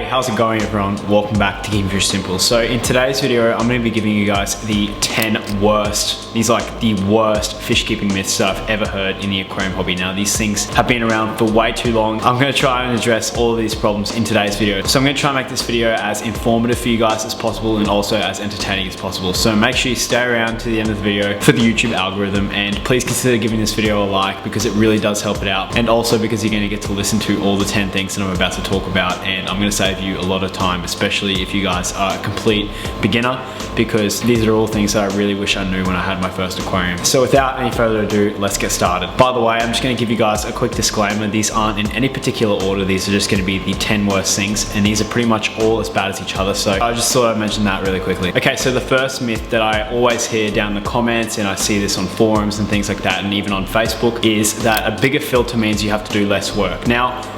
how's it going everyone? Welcome back to Keeping Fish Simple. So in today's video, I'm going to be giving you guys the 10 worst, these like the worst fish keeping myths that I've ever heard in the aquarium hobby. Now these things have been around for way too long. I'm going to try and address all of these problems in today's video. So I'm going to try and make this video as informative for you guys as possible and also as entertaining as possible. So make sure you stay around to the end of the video for the YouTube algorithm, and please consider giving this video a like because it really does help it out, and also because you're going to get to listen to all the 10 things that I'm about to talk about, and I'm going to save you a lot of time, especially if you guys are a complete beginner, because these are all things that I really wish I knew when I had my first aquarium. So without any further ado, let's get started. By the way, I'm just going to give you guys a quick disclaimer. These aren't in any particular order. These are just going to be the 10 worst things, and these are pretty much all as bad as each other. So I just thought I'd mention that really quickly. Okay, so the first myth that I always hear down the comments, and I see this on forums and things like that, and even on Facebook, is that a bigger filter means you have to do less work. Now,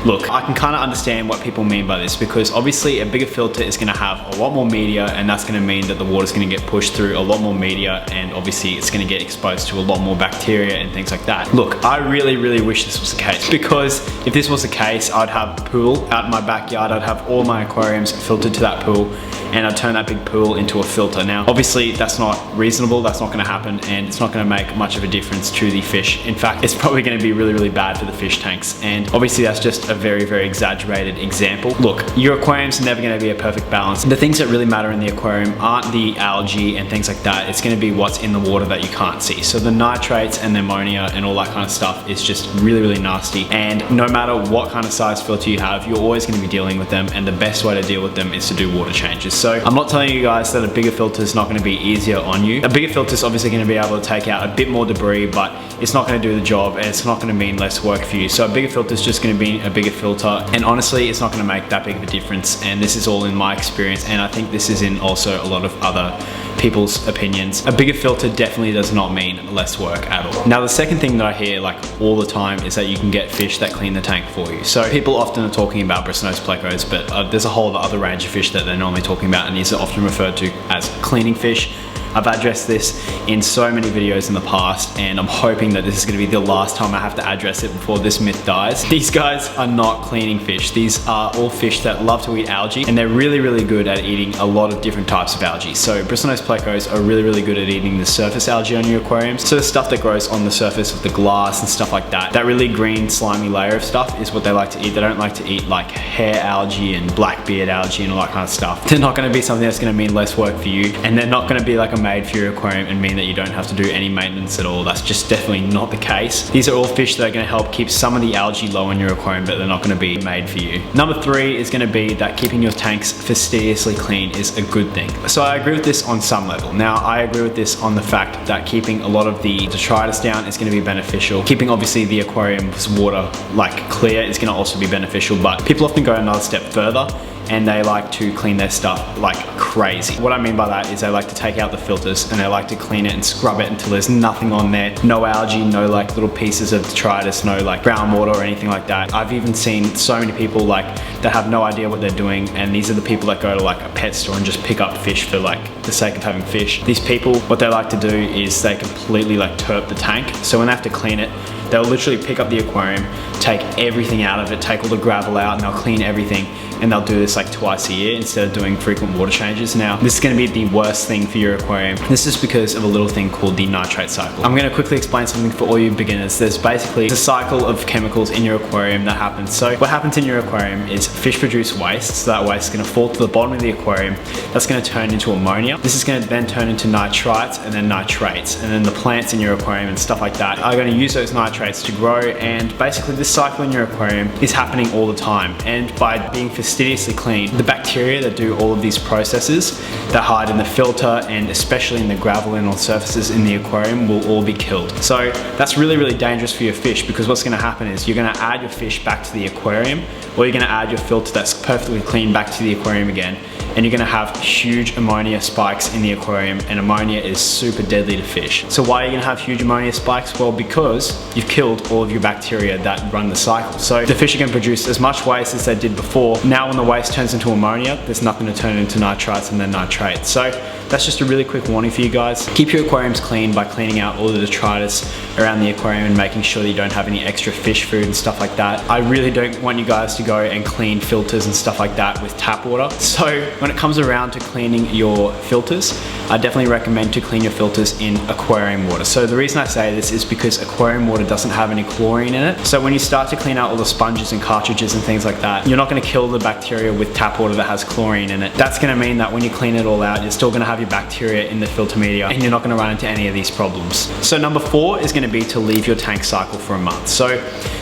look, I can kind of understand what people mean by this, because obviously a bigger filter is going to have a lot more media, and that's going to mean that the water is going to get pushed through a lot more media, and obviously it's going to get exposed to a lot more bacteria and things like that. Look, I really wish this was the case, because if this was the case, I'd have a pool out in my backyard, I'd have all my aquariums filtered to that pool, and I'd turn that big pool into a filter. Now, obviously that's not reasonable, that's not going to happen, and it's not going to make much of a difference to the fish. In fact, it's probably going to be really bad for the fish tanks, and obviously that's just a very exaggerated example. Look, your aquarium's never going to be a perfect balance. The things that really matter in the aquarium aren't the algae and things like that. It's going to be what's in the water that you can't see. So the nitrates and the ammonia and all that kind of stuff is just really nasty, and no matter what kind of size filter you have, you're always going to be dealing with them, and the best way to deal with them is to do water changes. So I'm not telling you guys that a bigger filter is not going to be easier on you. A bigger filter is obviously going to be able to take out a bit more debris, but it's not going to do the job, and it's not going to mean less work for you. So a bigger filter is just going to be a bigger filter, and honestly it's not going to make that big of a difference, and this is all in my experience, and I think this is in also a lot of other people's opinions. A bigger filter definitely does not mean less work at all. Now the second thing that I hear like all the time is that you can get fish that clean the tank for you. So people often are talking about Bristlenose plecos, but there's a whole other range of fish that they're normally talking about, and these are often referred to as cleaning fish. I've addressed this in so many videos in the past, and I'm hoping that this is going to be the last time I have to address it before this myth dies. These guys are not cleaning fish. These are all fish that love to eat algae, and they're really good at eating a lot of different types of algae. So Bristlenose plecos are really good at eating the surface algae on your aquariums. So the stuff that grows on the surface of the glass and stuff like that. That really green slimy layer of stuff is what they like to eat. They don't like to eat like hair algae and blackbeard algae and all that kind of stuff. They're not going to be something that's going to mean less work for you, and they're not going to be like a made for your aquarium and mean that you don't have to do any maintenance at all. That's just definitely not the case. These are all fish that are going to help keep some of the algae low in your aquarium, but they're not going to be made for you. Number 3 is going to be that keeping your tanks fastidiously clean is a good thing. So I agree with this on some level. Now I agree with this on the fact that keeping a lot of the detritus down is going to be beneficial. Keeping obviously the aquarium's water like clear is going to also be beneficial, but people often go another step further, and they like to clean their stuff like crazy. What I mean by that is they like to take out the filters and they like to clean it and scrub it until there's nothing on there. No algae, no like little pieces of detritus, no like groundwater or anything like that. I've even seen so many people like that have no idea what they're doing, and these are the people that go to like a pet store and just pick up fish for like the sake of having fish. These people, what they like to do is they completely like turp the tank. So when they have to clean it, they'll literally pick up the aquarium, take everything out of it, take all the gravel out, and they'll clean everything. And they'll do this like twice a year instead of doing frequent water changes. Now, this is going to be the worst thing for your aquarium. This is because of a little thing called the nitrate cycle. I'm going to quickly explain something for all you beginners. There's basically a cycle of chemicals in your aquarium that happens. So what happens in your aquarium is fish produce waste. So that waste is going to fall to the bottom of the aquarium. That's going to turn into ammonia. This is going to then turn into nitrites and then nitrates. And then the plants in your aquarium and stuff like that are going to use those nitrates to grow. And basically this cycle in your aquarium is happening all the time. And by being fastidiously clean, the bacteria that do all of these processes that hide in the filter and especially in the gravel and all surfaces in the aquarium will all be killed. So that's really dangerous for your fish, because what's going to happen is you're going to add your fish back to the aquarium, or you're going to add your filter that's perfectly clean back to the aquarium again, and you're going to have huge ammonia spikes in the aquarium, and ammonia is super deadly to fish. So why are you going to have huge ammonia spikes? Well, because you've killed all of your bacteria that run the cycle. So the fish are going to produce as much waste as they did before. Now when the waste turns into ammonia, there's nothing to turn into nitrites and then nitrates. So that's just a really quick warning for you guys. Keep your aquariums clean by cleaning out all the detritus around the aquarium and making sure that you don't have any extra fish food and stuff like that. I really don't want you guys to go and clean filters and stuff like that with tap water. So when it comes around to cleaning your filters, I definitely recommend to clean your filters in aquarium water. So the reason I say this is because aquarium water doesn't have any chlorine in it. So when you start to clean out all the sponges and cartridges and things like that, you're not going to kill the bacteria with tap water that has chlorine in it. That's going to mean that when you clean it all out, you're still going to have your bacteria in the filter media and you're not going to run into any of these problems. So number 4 is going to be to leave your tank cycle for a month. So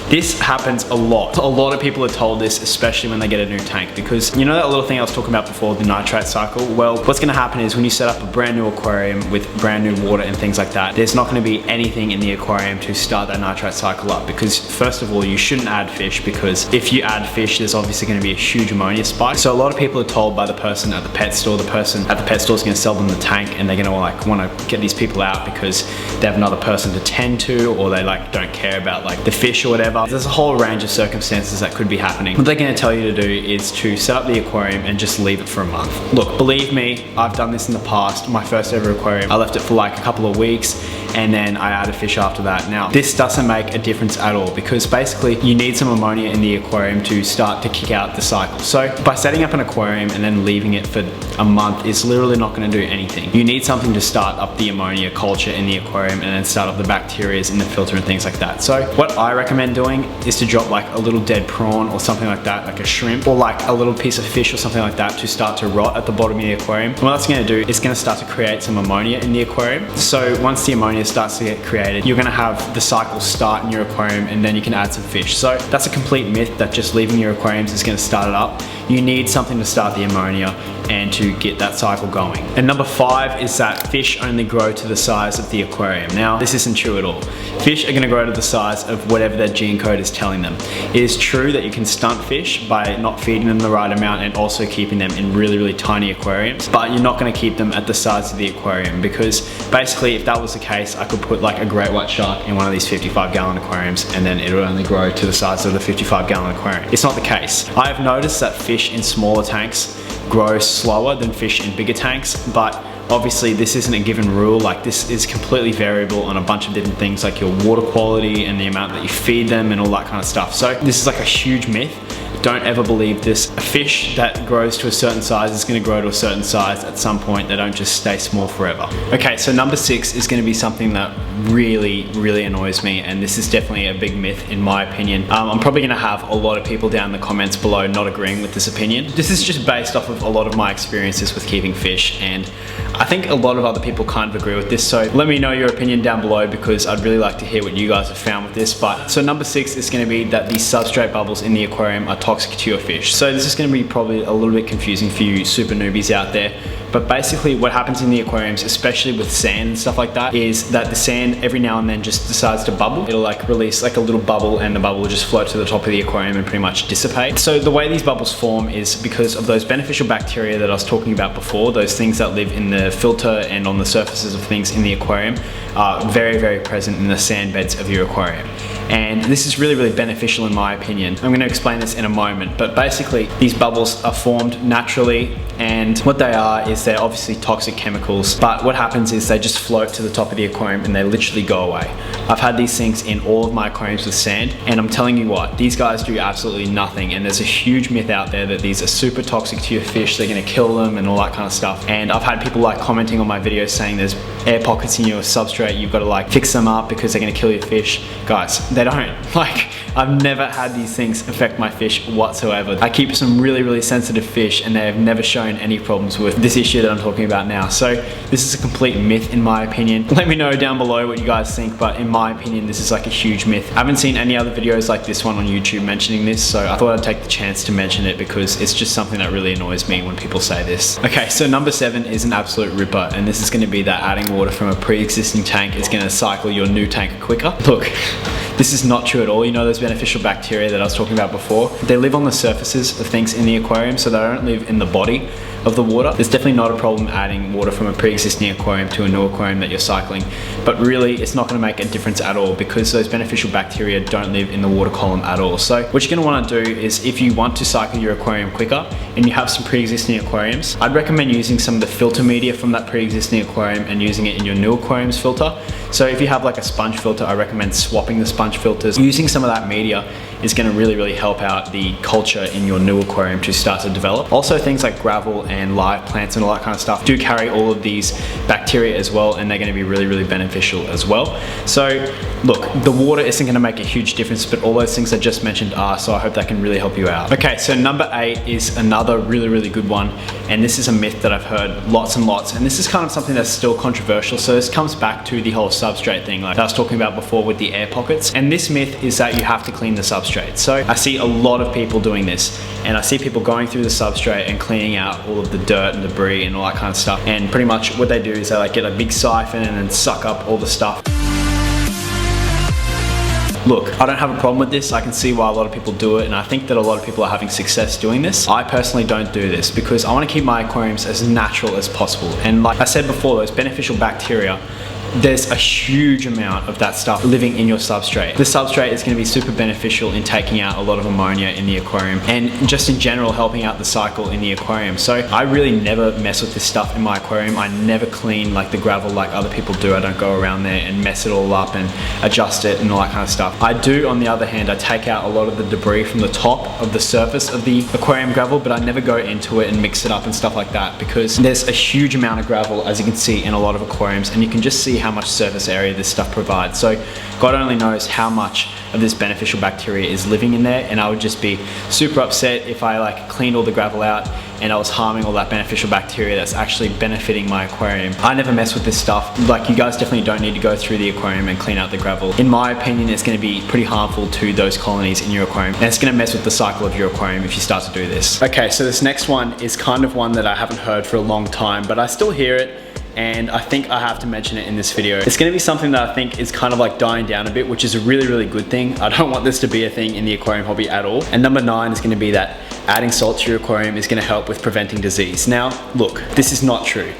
this happens a lot. A lot of people are told this, especially when they get a new tank, because you know that little thing I was talking about before, the nitrate cycle? Well, what's going to happen is when you set up a brand new aquarium with brand new water and things like that, there's not going to be anything in the aquarium to start that nitrate cycle up, because first of all, you shouldn't add fish, because if you add fish, there's obviously going to be a huge ammonia spike. So a lot of people are told by the person at the pet store, the person at the pet store is going to sell them the tank, and they're going to want to get these people out because they have another person to tend to, or they don't care about the fish or whatever. There's a whole range of circumstances that could be happening. What they're going to tell you to do is to set up the aquarium and just leave it for a month. Look, believe me, I've done this in the past. My first ever aquarium, I left it for a couple of weeks and then I added fish after that. Now, this doesn't make a difference at all, because basically you need some ammonia in the aquarium to start to kick out the cycle. So by setting up an aquarium and then leaving it for a month is literally not going to do anything. You need something to start up the ammonia culture in the aquarium and then start up the bacteria in the filter and things like that. So what I recommend doing is to drop a little dead prawn or something like that, like a shrimp, or a little piece of fish or something like that to start to rot at the bottom of the aquarium. And what that's going to do is going to start to create some ammonia in the aquarium. So once the ammonia starts to get created, you're going to have the cycle start in your aquarium and then you can add some fish. So that's a complete myth that just leaving your aquariums is going to start it up. You need something to start the ammonia and to get that cycle going. And number 5 is that fish only grow to the size of the aquarium. Now, this isn't true at all. Fish are going to grow to the size of whatever their gene code is telling them. It is true that you can stunt fish by not feeding them the right amount and also keeping them in really, really tiny aquariums, but you're not going to keep them at the size of the aquarium, because basically if that was the case, I could put a great white shark in one of these 55-gallon aquariums and then it would only grow to the size of the 55-gallon aquarium. It's not the case. I have noticed that fish in smaller tanks grow slower than fish in bigger tanks, but obviously this isn't a given rule. This is completely variable on a bunch of different things, like your water quality and the amount that you feed them and all that kind of stuff. So this is a huge myth. Don't ever believe this. A fish that grows to a certain size is going to grow to a certain size at some point. They don't just stay small forever. Okay, so number 6 is going to be something that really, really annoys me, and this is definitely a big myth in my opinion. I'm probably going to have a lot of people down in the comments below not agreeing with this opinion. This is just based off of a lot of my experiences with keeping fish, and I think a lot of other people kind of agree with this, so let me know your opinion down below, because I'd really like to hear what you guys have found with this. But so number 6 is going to be that the substrate bubbles in the aquarium are toxic to your fish. So this is going to be probably a little bit confusing for you super newbies out there, but basically what happens in the aquariums, especially with sand and stuff like that, is that the sand every now and then just decides to bubble. It'll release a little bubble, and the bubble will just float to the top of the aquarium and pretty much dissipate. So the way these bubbles form is because of those beneficial bacteria that I was talking about before. Those things that live in the filter and on the surfaces of things in the aquarium are very, very present in the sand beds of your aquarium. And this is really, really beneficial in my opinion. I'm going to explain this in a moment, but basically these bubbles are formed naturally, and what they are is they're obviously toxic chemicals, but what happens is they just float to the top of the aquarium and they literally go away. I've had these things in all of my aquariums with sand, and I'm telling you what, these guys do absolutely nothing. And there's a huge myth out there that these are super toxic to your fish, they're going to kill them and all that kind of stuff. And I've had people commenting on my videos saying there's air pockets in your substrate, you've got to fix them up because they're going to kill your fish. Guys, they don't. I've never had these things affect my fish whatsoever. I keep some really, really sensitive fish, and they have never shown any problems with this issue that I'm talking about now. So this is a complete myth in my opinion. Let me know down below what you guys think, but in my opinion this is a huge myth. I haven't seen any other videos like this one on YouTube mentioning this, so I thought I'd take the chance to mention it because it's just something that really annoys me when people say this. Okay, so number 7 is an absolute ripper, and this is going to be that adding water from a pre-existing tank is going to cycle your new tank quicker. Look, this is not true at all. You know those beneficial bacteria that I was talking about before? They live on the surfaces of things in the aquarium, so they don't live in the body of the water. There's definitely not a problem adding water from a pre-existing aquarium to a new aquarium that you're cycling, but really it's not going to make a difference at all because those beneficial bacteria don't live in the water column at all. So what you're going to want to do is, if you want to cycle your aquarium quicker and you have some pre-existing aquariums, I'd recommend using some of the filter media from that pre-existing aquarium and using it in your new aquarium's filter. So if you have like a sponge filter, I recommend swapping the sponge filters. Using some of that media is going to really help out the culture in your new aquarium to start to develop. Also, things like gravel and live plants and all that kind of stuff do carry all of these bacteria as well, and they're going to be really beneficial as well. So look, the water isn't going to make a huge difference, but all those things I just mentioned are, so I hope that can really help you out. Okay, so number 8 is another really good one, and this is a myth that I've heard lots and lots, and this is kind of something that's still controversial. So this comes back to the whole substrate thing like I was talking about before with the air pockets, and this myth is that you have to clean the substrate. So I see a lot of people doing this, and I see people going through the substrate and cleaning out all of the dirt and debris and all that kind of stuff, and pretty much what they do is they like get a big siphon and then suck up all the stuff. Look, I don't have a problem with this. I can see why a lot of people do it, and I think that a lot of people are having success doing this. I personally don't do this because I want to keep my aquariums as natural as possible. And like I said before, those beneficial bacteria, there's a huge amount of that stuff living in your substrate. The substrate is going to be super beneficial in taking out a lot of ammonia in the aquarium and just in general helping out the cycle in the aquarium. So I really never mess with this stuff in my aquarium. I never clean like the gravel like other people do. I don't go around there and mess it all up and adjust it and all that kind of stuff. I do, on the other hand, I take out a lot of the debris from the top of the surface of the aquarium gravel, but I never go into it and mix it up and stuff like that because there's a huge amount of gravel, as you can see, in a lot of aquariums, and you can just see how much surface area this stuff provides. So God only knows how much of this beneficial bacteria is living in there, and I would just be super upset if I like cleaned all the gravel out and I was harming all that beneficial bacteria that's actually benefiting my aquarium. I never mess with this stuff. Like, you guys definitely don't need to go through the aquarium and clean out the gravel. In my opinion, it's going to be pretty harmful to those colonies in your aquarium, and it's going to mess with the cycle of your aquarium if you start to do this. Okay, so this next one is kind of one that I haven't heard for a long time, but I still hear it, and I think I have to mention it in this video. It's going to be something that I think is kind of like dying down a bit, which is a really good thing. I don't want this to be a thing in the aquarium hobby at all. And number 9 is going to be that adding salt to your aquarium is going to help with preventing disease. Now, look, this is not true,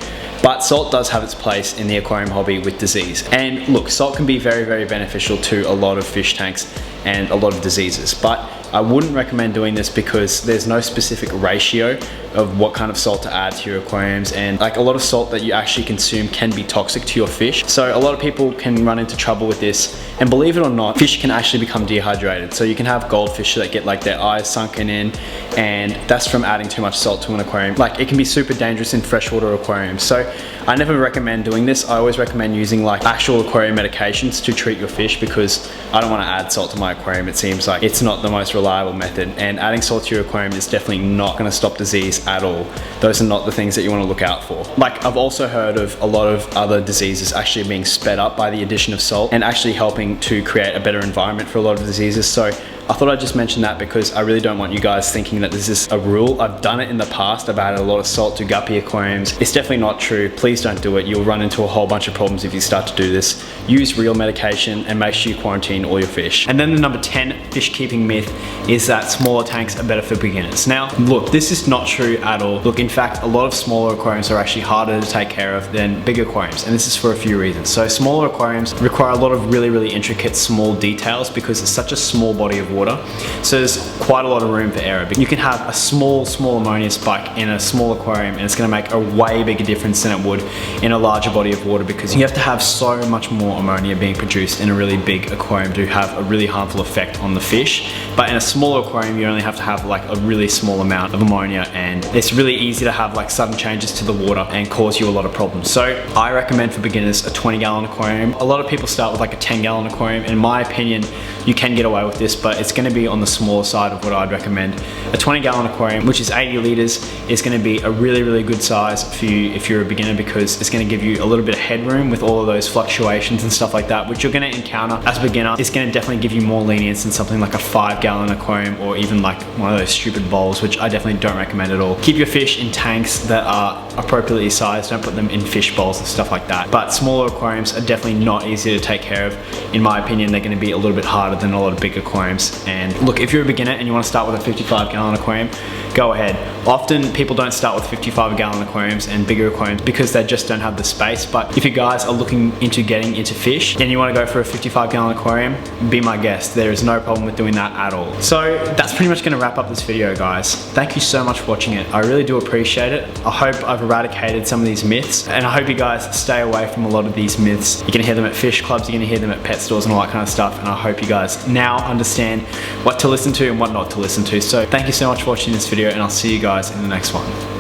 but salt does have its place in the aquarium hobby with disease. And look, salt can be very beneficial to a lot of fish tanks and a lot of diseases, but I wouldn't recommend doing this because there's no specific ratio of what kind of salt to add to your aquariums, and like a lot of salt that you actually consume can be toxic to your fish. So a lot of people can run into trouble with this, and believe it or not, fish can actually become dehydrated. So you can have goldfish that get like their eyes sunken in, and that's from adding too much salt to an aquarium. Like, it can be super dangerous in freshwater aquariums. So I never recommend doing this. I always recommend using like actual aquarium medications to treat your fish because I don't want to add salt to my aquarium. It seems like it's not the most reliable method, and adding salt to your aquarium is definitely not going to stop disease at all. Those are not the things that you want to look out for. Like, I've also heard of a lot of other diseases actually being sped up by the addition of salt and actually helping to create a better environment for a lot of diseases. So I thought I'd just mention that because I really don't want you guys thinking that this is a rule. I've done it in the past. I've added a lot of salt to guppy aquariums. It's definitely not true. Please don't do it. You'll run into a whole bunch of problems if you start to do this. Use real medication and make sure you quarantine all your fish. And then the number 10 fish keeping myth is that smaller tanks are better for beginners. Now, look, this is not true at all. Look, in fact, a lot of smaller aquariums are actually harder to take care of than big aquariums, and this is for a few reasons. So smaller aquariums require a lot of really intricate small details because it's such a small body of water. So there's quite a lot of room for error. But you can have a small ammonia spike in a small aquarium, and it's going to make a way bigger difference than it would in a larger body of water because you have to have so much more ammonia being produced in a really big aquarium to have a really harmful effect on the fish. But in a smaller aquarium, you only have to have like a really small amount of ammonia, and it's really easy to have like sudden changes to the water and cause you a lot of problems. So I recommend for beginners a 20-gallon aquarium. A lot of people start with like a 10-gallon aquarium. In my opinion, you can get away with this, but it's going to be on the smaller side of what I'd recommend. A 20-gallon aquarium, which is 80 liters, is going to be a really good size for you if you're a beginner because it's going to give you a little bit of headroom with all of those fluctuations and stuff like that, which you're going to encounter as a beginner. It's going to definitely give you more lenience than something like a 5-gallon aquarium or even like one of those stupid bowls, which I definitely don't recommend at all. Keep your fish in tanks that are appropriately sized. Don't put them in fish bowls and stuff like that. But smaller aquariums are definitely not easy to take care of. In my opinion, they're going to be a little bit harder than a lot of big aquariums. And look, if you're a beginner and you want to start with a 55-gallon aquarium, go ahead. Often people don't start with 55 gallon aquariums and bigger aquariums because they just don't have the space. But if you guys are looking into getting into fish and you want to go for a 55 gallon aquarium, be my guest. There is no problem with doing that at all. So that's pretty much going to wrap up this video, guys. Thank you so much for watching it. I really do appreciate it. I hope I've eradicated some of these myths, and I hope you guys stay away from a lot of these myths. You're going to hear them at fish clubs, you're going to hear them at pet stores and all that kind of stuff, and I hope you guys now understand what to listen to and what not to listen to. So thank you so much for watching this video, and I'll see you guys in the next one.